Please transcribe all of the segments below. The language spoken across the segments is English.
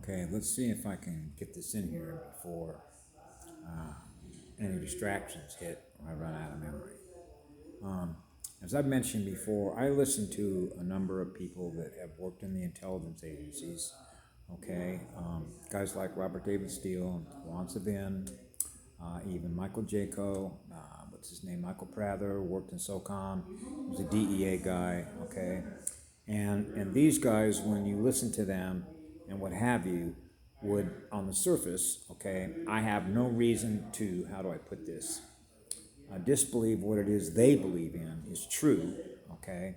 Okay, let's see if I can get this in here before any distractions hit or I run out of memory. As I've mentioned before, I listen to a number of people that have worked in the intelligence agencies. Okay, guys like Robert David Steele, Juan Savin, even Michael Jaco, what's his name, Michael Prather, worked in SOCOM, was a DEA guy. Okay, and these guys, when you listen to them and what have you, would on the surface, okay, I have no reason to, how do I put this, disbelieve what it is they believe in is true, okay?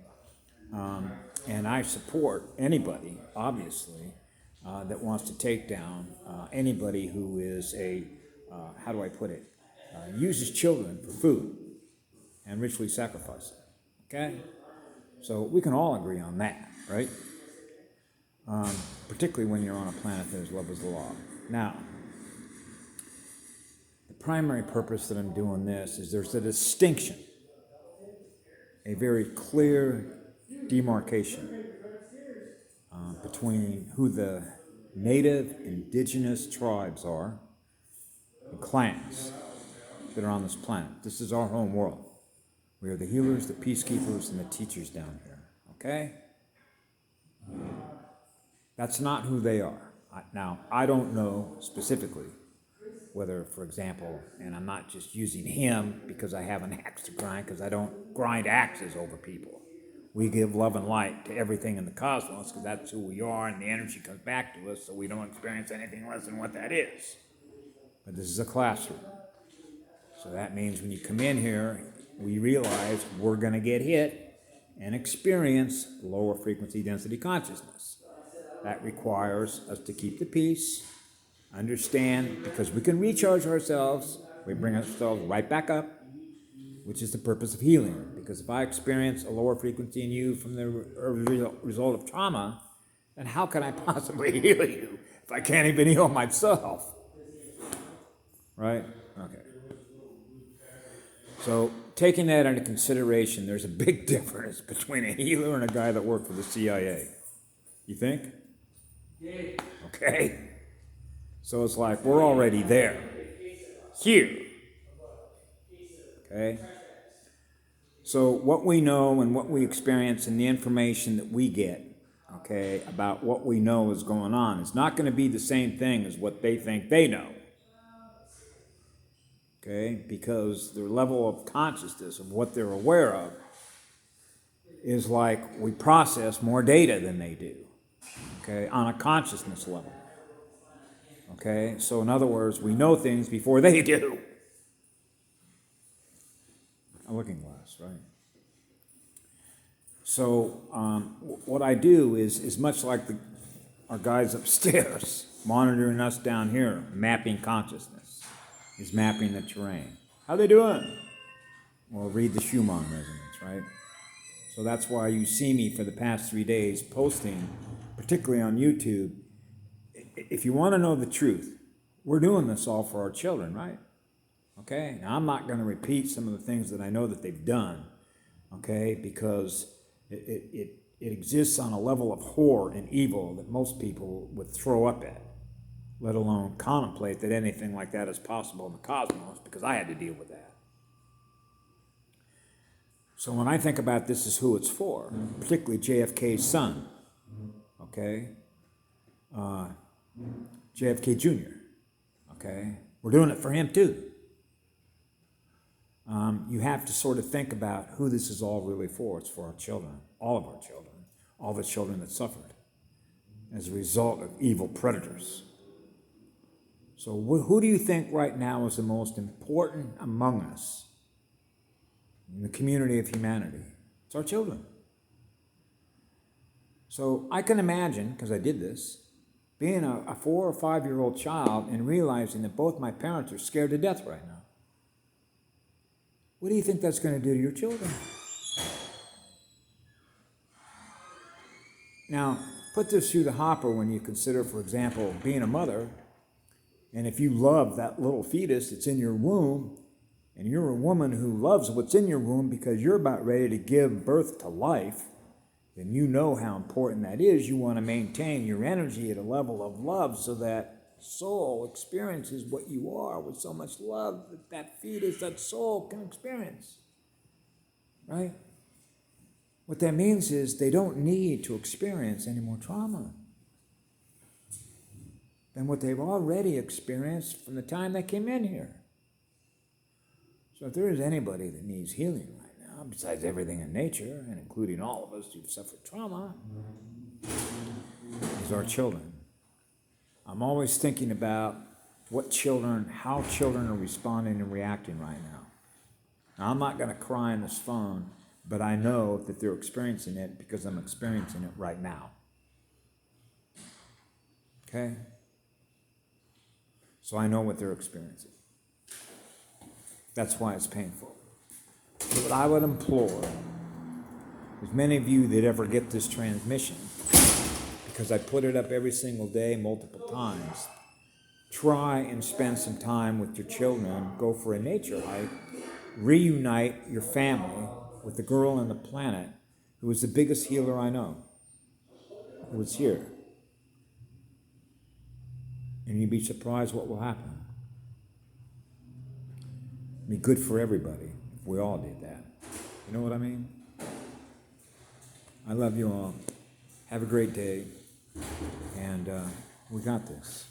And I support anybody, obviously, that wants to take down anybody who is how do I put it, uses children for food and ritually sacrifice them, okay? So we can all agree on that, right? Particularly when you're on a planet that is love is the law. Now, the primary purpose that I'm doing this is there's a distinction, a very clear demarcation between who the native indigenous tribes are and clans that are on this planet. This is our home world. We are the healers, the peacekeepers, and the teachers down here, okay? That's not who they are. Now, I don't know specifically whether, for example, and I'm not just using him because I have an axe to grind, because I don't grind axes over people. We give love and light to everything in the cosmos because that's who we are, and the energy comes back to us, so we don't experience anything less than what that is. But this is a classroom. So that means when you come in here, we realize we're going to get hit and experience lower frequency density consciousness. That requires us to keep the peace, understand, because we can recharge ourselves, we bring ourselves right back up, which is the purpose of healing. Because if I experience a lower frequency in you from the result of trauma, then how can I possibly heal you if I can't even heal myself? Right? Okay. So taking that into consideration, there's a big difference between a healer and a guy that worked for the CIA. You think? Okay? So it's like we're already there. Here. Okay? So what we know and what we experience and the information that we get, okay, about what we know is going on is not going to be the same thing as what they think they know. Okay? Because their level of consciousness of what they're aware of is like we process more data than they do. Okay? On a consciousness level. Okay? So in other words, we know things before they do. A looking glass, right? So what I do is much like our guys upstairs monitoring us down here, mapping consciousness, is mapping the terrain. How they doing? Well, read the Schumann resonance, right? So that's why you see me for the past 3 days posting, particularly on YouTube. If you want to know the truth, we're doing this all for our children, right? Okay? Now, I'm not going to repeat some of the things that I know that they've done, okay, because it exists on a level of horror and evil that most people would throw up at, let alone contemplate that anything like that is possible in the cosmos, because I had to deal with that. So when I think about this as who it's for, particularly JFK's son, okay, JFK Jr., okay, we're doing it for him too. You have to sort of think about who this is all really for. It's for our children, all of our children, all the children that suffered as a result of evil predators. So who do you think right now is the most important among us in the community of humanity? It's our children. So I can imagine, because I did this, being a 4 or 5 year old child and realizing that both my parents are scared to death right now. What do you think that's going to do to your children? Now, put this through the hopper when you consider, for example, being a mother, and if you love that little fetus that's in your womb, and you're a woman who loves what's in your womb because you're about ready to give birth to life, then you know how important that is. You want to maintain your energy at a level of love so that soul experiences what you are with so much love that that fetus, that soul can experience. Right? What that means is they don't need to experience any more trauma than what they've already experienced from the time they came in here. So if there is anybody that needs healing right now, besides everything in nature, and including all of us who've suffered trauma, is our children. I'm always thinking about how children are responding and reacting right now. Now, I'm not going to cry on this phone, but I know that they're experiencing it because I'm experiencing it right now. Okay? So I know what they're experiencing. That's why it's painful. So what I would implore is many of you that ever get this transmission, because I put it up every single day, multiple times, try and spend some time with your children, go for a nature hike, reunite your family with the girl on the planet who is the biggest healer I know, who is here. And you'd be surprised what will happen. It'd be good for everybody if we all did that. You know what I mean? I love you all. Have a great day. And we got this.